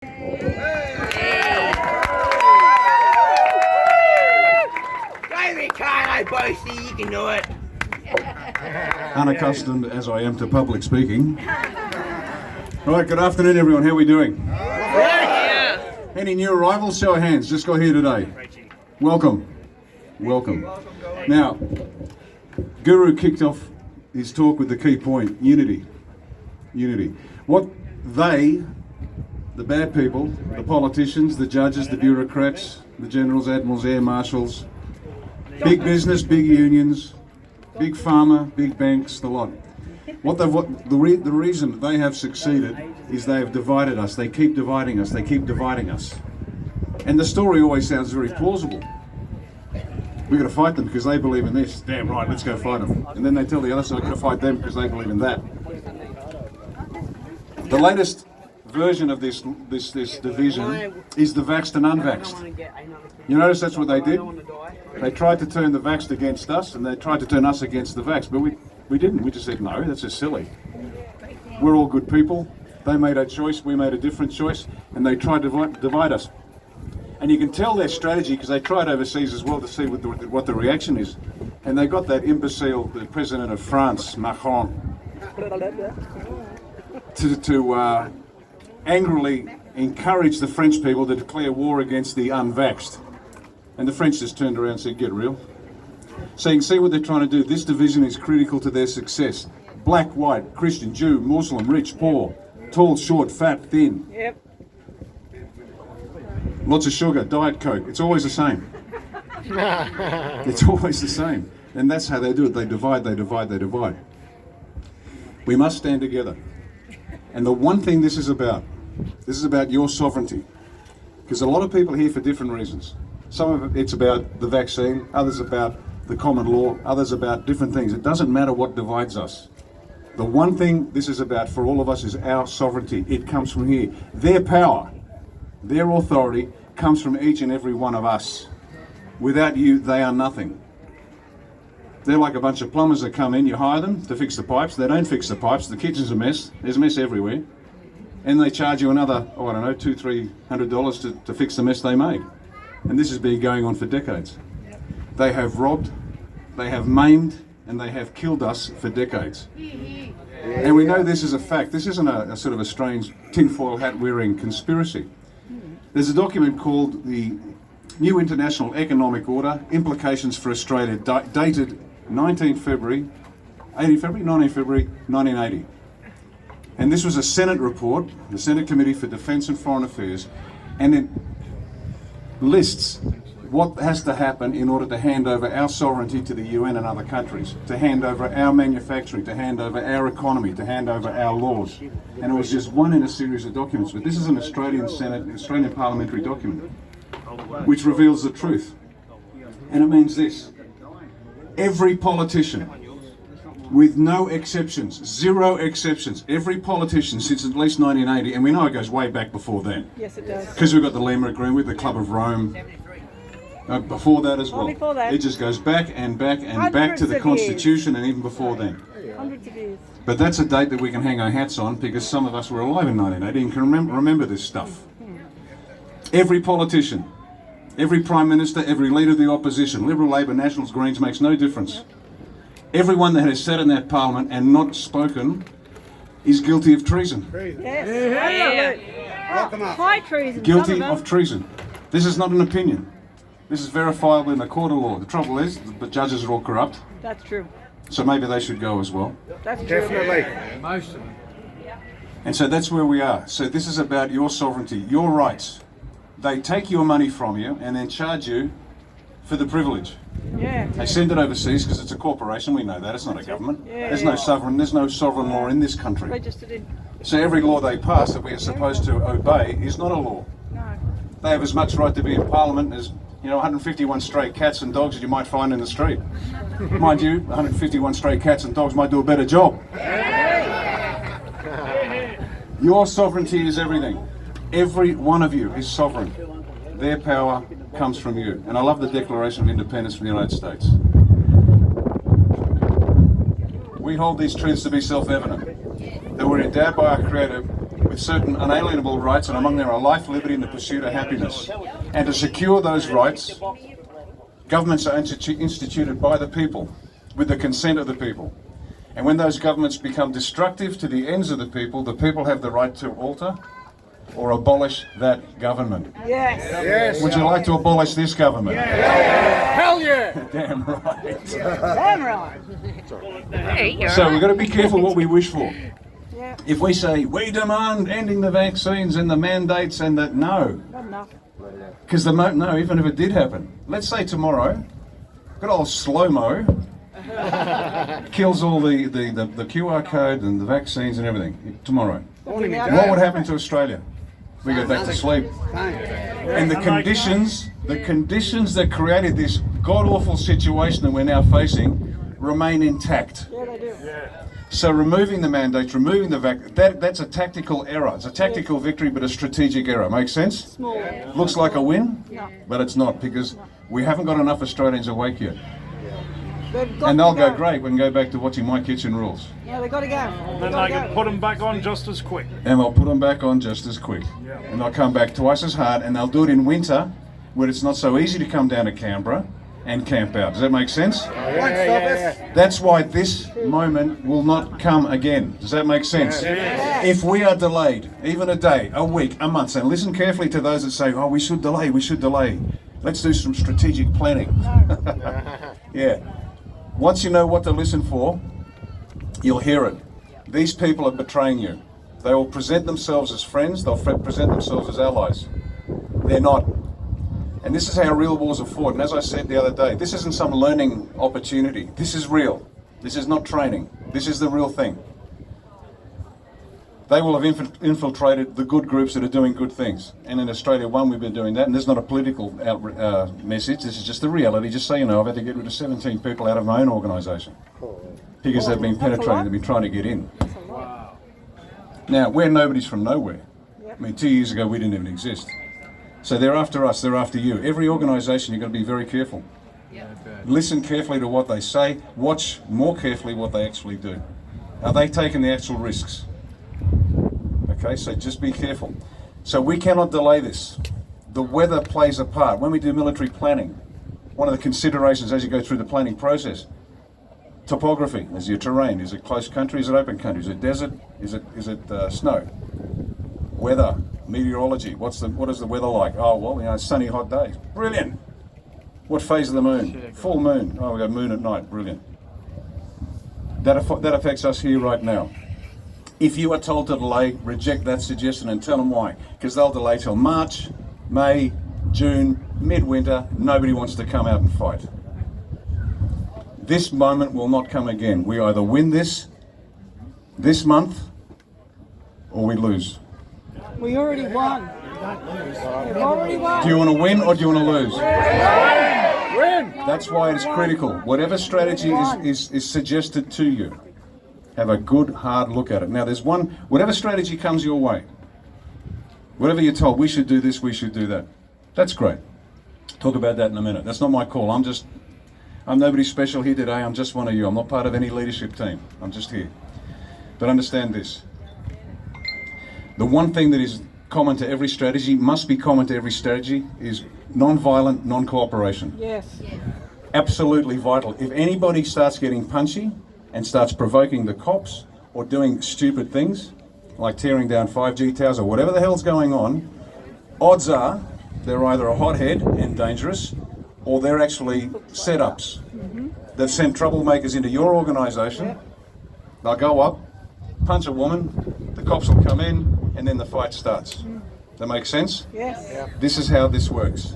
Go Ricardo, Bosi, you can do it. Unaccustomed as I am to public speaking. Right, good afternoon everyone, how are we doing? Any new arrivals? Show of hands, just got here today. Welcome. Welcome. Now, Guru kicked off his talk with the key point, unity. Unity. What they, the bad people, the politicians, the judges, the bureaucrats, the generals, admirals, air marshals, big business, big unions, big pharma, big banks, the lot. The reason they have succeeded is they have divided us. They keep dividing us. They keep dividing us. And the story always sounds very plausible. We've got to fight them because they believe in this. Damn right, let's go fight them. And then they tell the other side, we've got to fight them because they believe in that. The latest version of this division is the vaxxed and unvaxxed. You notice that's what they did? They tried to turn the vaxxed against us and they tried to turn us against the vaxxed, but we didn't. We just said, no, that's just silly. We're all good people. They made a choice, we made a different choice, and they tried to divide us. And you can tell their strategy because they tried overseas as well to see what the reaction is. And they got that imbecile, the president of France, Macron, to angrily encourage the French people to declare war against the unvaxxed. And the French just turned around and said, get real. So you can see what they're trying to do. This division is critical to their success. Black, white, Christian, Jew, Muslim, rich, poor, tall, short, fat, thin. Yep. Lots of sugar, Diet Coke. It's always the same. It's always the same. And that's how they do it. They divide, they divide, they divide. We must stand together. And the one thing this is about your sovereignty. Because a lot of people are here for different reasons. Some of it's about the vaccine, others about the common law, others about different things. It doesn't matter what divides us. The one thing this is about for all of us is our sovereignty. It comes from here. Their power, their authority comes from each and every one of us. Without you, they are nothing. They're like a bunch of plumbers that come in, you hire them to fix the pipes. They don't fix the pipes, the kitchen's a mess, there's a mess everywhere. And they charge you another, $200-300 to fix the mess they made. And this has been going on for decades. They have robbed, they have maimed, and they have killed us for decades. And we know this is a fact. This isn't a sort of a strange tinfoil hat wearing conspiracy. There's a document called the New International Economic Order, Implications for Australia, dated 19 February 1980. And this was a Senate report, the Senate Committee for Defence and Foreign Affairs, and it lists what has to happen in order to hand over our sovereignty to the UN and other countries, to hand over our manufacturing, to hand over our economy, to hand over our laws. And it was just one in a series of documents, but this is an Australian parliamentary document, which reveals the truth. And it means this: every politician, with no exceptions, zero exceptions, every politician since at least 1980, and we know it goes way back before then. Yes, it does. Because we've got the Lima Agreement, the Club of Rome, before that as well. Before that. It just goes back and back and back to the Constitution and even before then. Hundreds of years. But that's a date that we can hang our hats on because some of us were alive in 1980 and can remember this stuff. Every politician, every Prime Minister, every leader of the opposition, Liberal, Labor, Nationals, Greens, makes no difference. Everyone that has sat in that parliament and not spoken is guilty of treason. Yes. Yeah. High treason. Guilty of treason. This is not an opinion. This is verifiable in a court of law. The trouble is, the judges are all corrupt. That's true. So maybe they should go as well. That's true. Definitely. Most of them. And so that's where we are. So this is about your sovereignty, your rights. They take your money from you and then charge you for the privilege. Yeah. They send it overseas because it's a corporation. We know that. It's not a government. Yeah. There's no sovereign law in this country. Registered in. So every law they pass that we are supposed to obey is not a law. No. They have as much right to be in Parliament as 151 stray cats and dogs that you might find in the street. Mind you, 151 stray cats and dogs might do a better job. Your sovereignty is everything. Every one of you is sovereign. Their power comes from you. And I love the Declaration of Independence from the United States. We hold these truths to be self-evident, that we're endowed by our Creator with certain unalienable rights, and among them are life, liberty, and the pursuit of happiness. And to secure those rights, governments are instituted by the people, with the consent of the people. And when those governments become destructive to the ends of the people have the right to alter or abolish that government. Yes. Would you like to abolish this government? Hell yeah! Damn right. Damn right. So we've got to be careful what we wish for. Yeah. If we say, we demand ending the vaccines and the mandates and that, no. Not enough. Because no, even if it did happen. Let's say tomorrow, good old slow-mo kills all the QR code and the vaccines and everything tomorrow. What would happen to Australia? We go back to sleep. And the conditions that created this god-awful situation that we're now facing remain intact. Yeah, they do. So removing the mandates, removing the that's a tactical error. It's a tactical victory, but a strategic error. Make sense? Small. Looks like a win, No. but it's not, because we haven't got enough Australians awake yet. They've got And they'll to go, great, we can go back to watching My Kitchen Rules. Yeah, they've got to go. Then they can put them back on just as quick. And they'll put them back on just as quick. And they'll come back twice as hard, and they'll do it in winter, where it's not so easy to come down to Canberra and camp out. Does that make sense? That's why this moment will not come again. Does that make sense? If we are delayed, even a day, a week, a month, and listen carefully to those that say, oh, we should delay. Let's do some strategic planning. Yeah. Once you know what to listen for, you'll hear it. These people are betraying you. They will present themselves as friends, they'll present themselves as allies. They're not. And this is how real wars are fought. And as I said the other day, this isn't some learning opportunity. This is real. This is not training. This is the real thing. They will have infiltrated the good groups that are doing good things. And in Australia, we've been doing that. And this is not a political message. This is just the reality. Just so you know, I've had to get rid of 17 people out of my own organisation because they've been penetrating. They've been trying to get in. Wow. Now, we're nobody's from nowhere. I mean, 2 years ago, we didn't even exist. So they're after us. They're after you. Every organisation, you've got to be very careful. Listen carefully to what they say. Watch more carefully what they actually do. Are they taking the actual risks? Okay, so just be careful. So we cannot delay this. The weather plays a part. When we do military planning, one of the considerations as you go through the planning process, topography, is your terrain, is it close country, is it open country, is it desert, is it snow? Weather, meteorology, what is the weather like? Oh, well, sunny, hot days. Brilliant. What phase of the moon? Full moon. Oh, we've got moon at night. Brilliant. That affects us here right now. If you are told to delay, reject that suggestion and tell them why. Because they'll delay till March, May, June, midwinter. Nobody wants to come out and fight. This moment will not come again. We either win this month or we lose. We already won. We've already won. Do you want to win or do you want to lose? Win! That's why it's critical. Whatever strategy is suggested to you, have a good hard look at it. Now whatever strategy comes your way, whatever you're told, we should do this, we should do that. That's great. Talk about that in a minute. That's not my call. I'm nobody special here today. I'm just one of you. I'm not part of any leadership team. I'm just here. But understand this. The one thing that is common to every strategy, must be common to every strategy, is non-violent, non-cooperation. Yes. Absolutely vital. If anybody starts getting punchy and starts provoking the cops or doing stupid things, like tearing down 5G towers or whatever the hell's going on, odds are they're either a hothead and dangerous, or they're actually setups. They've sent troublemakers into your organisation. They'll go up, punch a woman, the cops will come in, and then the fight starts. That makes sense? Yes. This is how this works.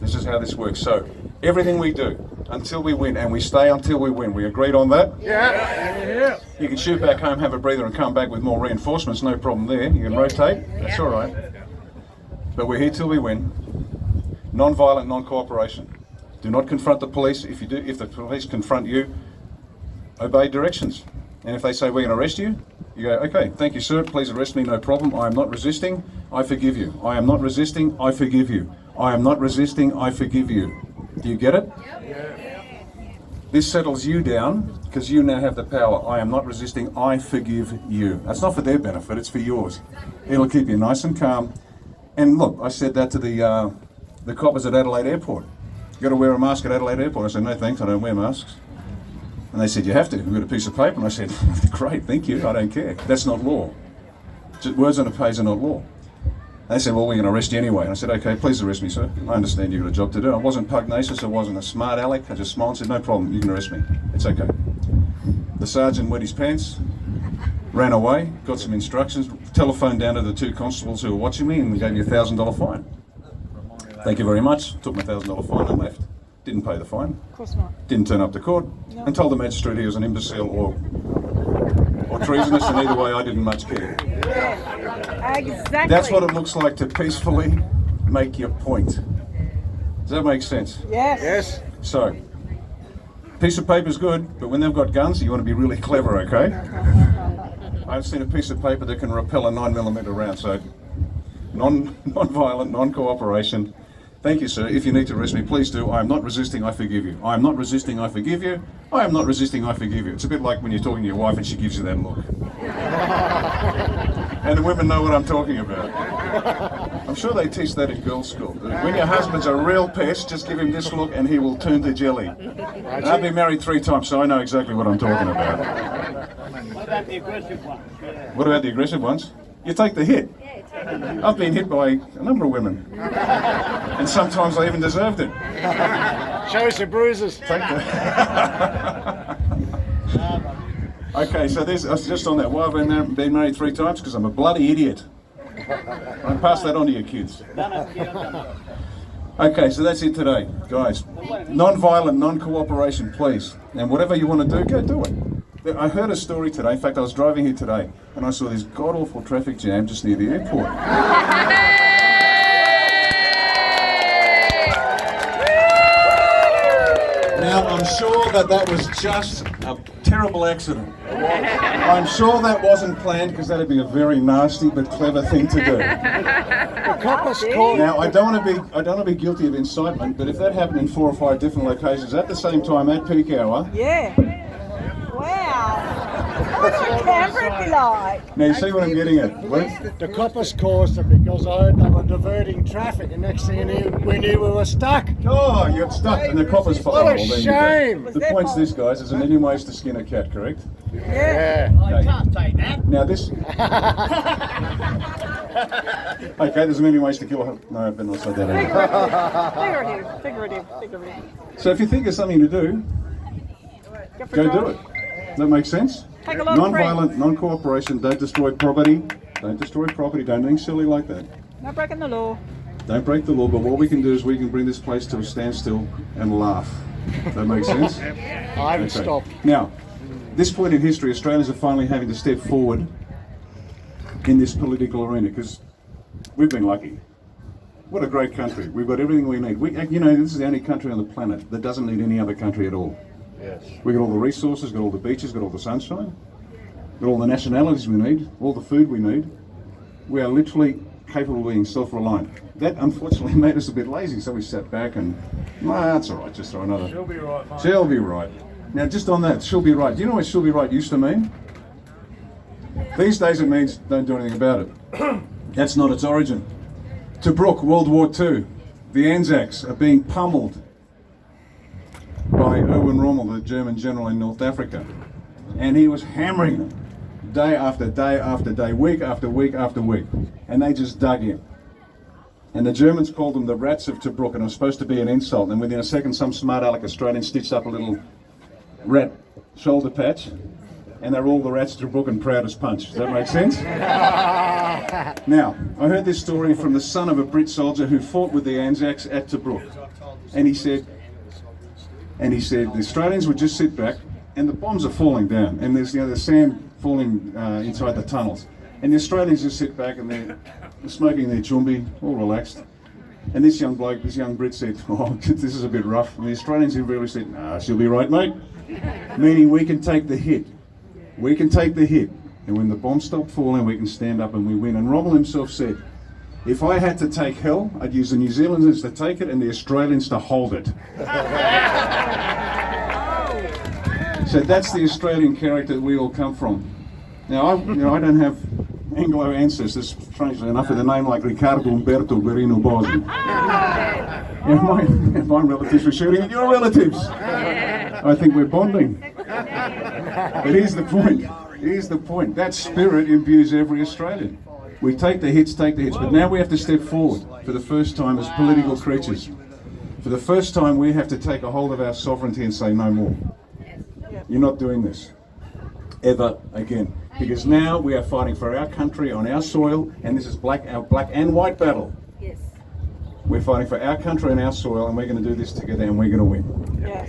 This is how this works. So, everything we do until we win, and we stay until we win. We agreed on that? Yeah. You can shoot back home, have a breather, and come back with more reinforcements. No problem there. You can rotate. That's all right. But we're here till we win. Non-violent, non-cooperation. Do not confront the police. If the police confront you, obey directions. And if they say, we're going to arrest you, you go, okay, thank you, sir. Please arrest me. No problem. I am not resisting. I forgive you. I am not resisting. I forgive you. I am not resisting. I forgive you. Do you get it? This settles you down because you now have the power. I am not resisting, I forgive you. That's not for their benefit, it's for yours. It'll keep you nice and calm. And look, I said that to the coppers at Adelaide Airport. You got to wear a mask at Adelaide Airport. I said, no thanks, I don't wear masks. And they said, you have to. We've got a piece of paper. And I said, great, thank you, I don't care. That's not law. Just words on a page are not law. They said, well, we're going to arrest you anyway. And I said, okay, please arrest me, sir. I understand you've got a job to do. I wasn't pugnacious, I wasn't a smart aleck. I just smiled and said, no problem, you can arrest me. It's okay. The sergeant wet his pants, ran away, got some instructions, telephoned down to the 2 constables who were watching me and gave me a $1,000 fine. Thank you very much. Took my $1,000 fine and left. Didn't pay the fine. Of course not. Didn't turn up to court and told the magistrate he was an imbecile or treasonous, and either way I didn't much care. Yeah, exactly. That's what it looks like to peacefully make your point. Does that make sense? Yes. Yes. So, piece of paper's good, but when they've got guns, you want to be really clever, okay? I've seen a piece of paper that can repel a 9mm round, so non-violent, non-cooperation. Thank you, sir. If you need to arrest me, please do. I am not resisting, I forgive you. I am not resisting, I forgive you. I am not resisting, I forgive you. It's a bit like when you're talking to your wife and she gives you that look. And the women know what I'm talking about. I'm sure they teach that in girls' school. When your husband's a real pest, just give him this look and he will turn to jelly. And I've been married 3 times, so I know exactly what I'm talking about. What about the aggressive ones? What about the aggressive ones? You take the hit. I've been hit by a number of women. And sometimes I even deserved it. Show us your bruises. Take the... Okay, so there's just on that. Why have I been married 3 times? Because I'm a bloody idiot. I pass that on to your kids. Okay, so that's it today, guys. Non-violent, non-cooperation, please. And whatever you want to do, go do it. I heard a story today. In fact, I was driving here today and I saw this god-awful traffic jam just near the airport. Now, I'm sure that was just a terrible accident. I'm sure that wasn't planned because that'd be a very nasty but clever thing to do. Now, I don't want to be guilty of incitement, but if that happened in 4 or 5 different locations at the same time at peak hour. Yeah. Wow. What's Canberra be like? Now, you see what I'm getting at? The coppers caused it because I heard they were diverting traffic, and next thing we knew we were stuck. Oh, you got stuck and the coppers followed. What a shame! The point's this, guys, there's a million ways to skin a cat, correct? Yeah. I can't say that. Now this... Okay, there's a million ways to kill a... No, I better not say that either. Figurative. So if you think of something to do, go do it. That makes sense? Take a lot of Non-violent, non-cooperation, don't destroy property. Don't destroy property, don't do anything silly like that. No breaking the law. Don't break the law, but what we can do is we can bring this place to a standstill and laugh. That makes sense? I haven't stopped. Now, this point in history, Australians are finally having to step forward in this political arena because we've been lucky. What a great country. We've got everything we need. This is the only country on the planet that doesn't need any other country at all. Yes. We've got all the resources, got all the beaches, got all the sunshine, got all the nationalities we need, all the food we need. We are literally capable of being self-reliant. That unfortunately made us a bit lazy, so we sat back and, that's all right, just throw another. She'll be right, mate. She'll be right. Now just on that, she'll be right. Do you know what she'll be right used to mean? These days it means don't do anything about it. That's not its origin. Tobruk, World War II, the Anzacs are being pummeled by Erwin Rommel, the German general in North Africa. And he was hammering them day after day after day, week after week after week. And they just dug in. And the Germans called them the rats of Tobruk, and it was supposed to be an insult. And within a second, some smart aleck Australian stitched up a little rat shoulder patch, and they're all the rats of Tobruk and proud as punch. Does that make sense? Now, I heard this story from the son of a Brit soldier who fought with the Anzacs at Tobruk. And he said, the Australians would just sit back, and the bombs are falling down, and there's the sand falling inside the tunnels. And the Australians just sit back and they're smoking their chumbi, all relaxed. And this young Brit said, this is a bit rough. And the Australians really said, nah, she'll be right, mate. Meaning we can take the hit. We can take the hit. And when the bombs stop falling, we can stand up and we win. And Rommel himself said, if I had to take hell, I'd use the New Zealanders to take it and the Australians to hold it. So that's the Australian character that we all come from. Now, I don't have Anglo ancestors, strangely enough, with a name like Ricardo, Umberto, Guerino, Bosi. My relatives were shooting at your relatives. I think we're bonding. But here's the point. Here's the point. That spirit imbues every Australian. We take the hits, but now we have to step forward for the first time as political creatures. For the first time, we have to take a hold of our sovereignty and say no more. You're not doing this ever again. Because now we are fighting for our country on our soil, and this is our black and white battle. Yes. We're fighting for our country and our soil, and we're going to do this together, and we're going to win. Yes.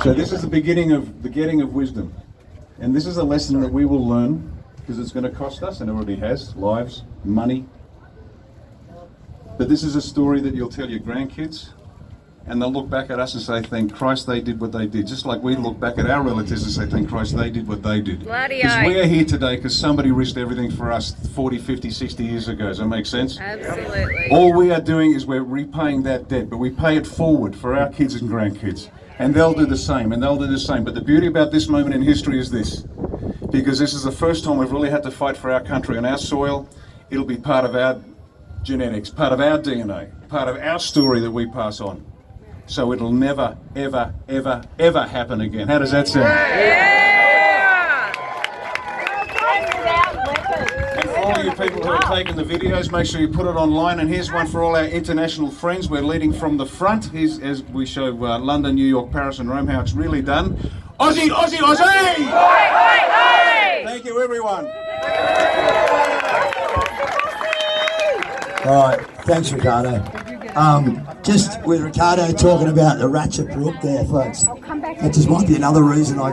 So this is the beginning of the getting of wisdom. And this is a lesson that we will learn, because it's going to cost us, and it already has, lives, money. But this is a story that you'll tell your grandkids, and they'll look back at us and say, thank Christ they did what they did. Just like we look back at our relatives and say, thank Christ they did what they did. Because we are here today because somebody risked everything for us 40, 50, 60 years ago. Does that make sense? Absolutely. All we are doing is we're repaying that debt, but we pay it forward for our kids and grandkids. And they'll do the same, and they'll do the same. But the beauty about this moment in history is this. Because this is the first time we've really had to fight for our country and our soil. It'll be part of our genetics, part of our DNA, part of our story that we pass on. So it'll never, ever, ever, ever happen again. How does that sound? And for all you people who are taking the videos, make sure you put it online. And here's one for all our international friends. We're leading from the front. Here's, as we show London, New York, Paris and Rome, how it's really done. Aussie, Aussie, Aussie! Thank you, everyone. All right, thanks, Ricardo. Just with Ricardo talking about the Ratchet Brook there, folks, that just might be another reason I